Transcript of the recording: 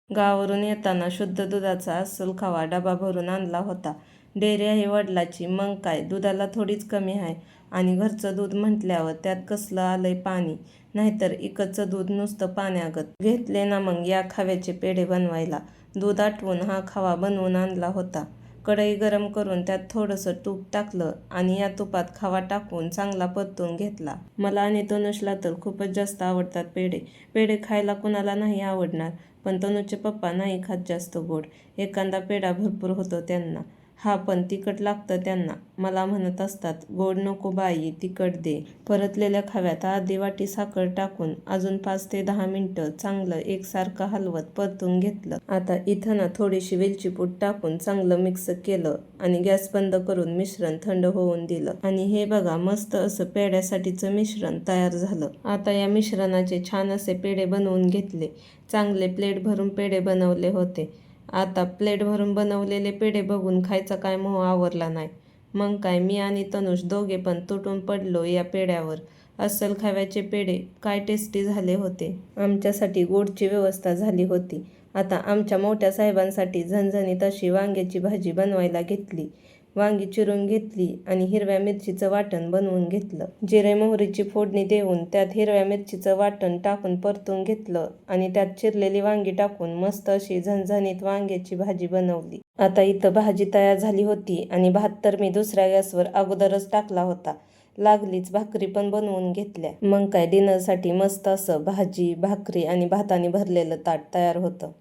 गावावरून येताना शुद्ध दुधाचा अस्सल खवा डबा भरून आणला होता. डेअरी आहे वडिलाची, मग काय, दुधाला थोडीच कमी आहे. आणि घरचं दूध म्हटल्यावर त्यात कसलं आलंय पाणी, नाहीतर इकडचं दूध नुसतं पाण्यागत. घेतले ना मग या खव्याचे पेढे बनवायला. दूध आटवून हा खवा बनवून आणला होता. कढई गरम करून त्यात थोडंसं तूप टाकलं आणि या तुपात खवा टाकून चांगला परतून घेतला. मला आणि तनुषला तर खूपच जास्त आवडतात पेढे. पेढे खायला कुणाला नाही आवडणार, पण तनुचे पप्पा नाही खात जास्त गोड. एखादा पेढा भरपूर होतो त्यांना. हा पण तिखट लागतं त्यांना. मला म्हणत असतात, गोड नको बाई, तिखट दे. परतलेल्या खव्यात अर्धी वाटी साखर टाकून अजून 5 ते 10 मिनिटं चांगलं एकसारखं हलवत परतून घेतलं. आता इथं ना थोडीशी वेलची पूड टाकून चांगलं मिक्स केलं आणि गॅस बंद करून मिश्रण थंड होऊन दिलं. आणि हे बघा, मस्त असं पेढ्यासाठीचं मिश्रण तयार झालं. आता या मिश्रणाचे छान असे पेढे बनवून घेतले. चांगले प्लेट भरून पेढे बनवले होते. आता प्लेट भरून बनवलेले पेढे बघून खायचा काय मोह आवरला नाही. मग काय, मी आणि तनुष दोघे पण तुटून पडलो या पेढ्यावर. अस्सल खव्याचे पेढे काय टेस्टी झाले होते. आमच्यासाठी गोडची व्यवस्था झाली होती. आता आमच्या मोठ्या साहेबांसाठी झणझणीत अशी वांग्याची भाजी बनवायला घेतली. वांगी चिरून घेतली आणि हिरव्या मिरचीचं वाटण बनवून घेतलं. जिरे मोहरीची फोडणी देऊन त्यात हिरव्या मिरचीचं वाटण टाकून परतून घेतलं आणि त्यात चिरलेली वांगी टाकून मस्त अशी झणझणीत वांग्याची भाजी बनवली. आता इथं भाजी तयार झाली होती आणि भात तर मी दुसऱ्या गॅसवर अगोदरच टाकला होता. लागलीच भाकरी पण बनवून घेतल्या. मग काय, डिनरसाठी मस्त असं भाजी, भाकरी आणि भाताने भरलेलं ताट तयार होतं.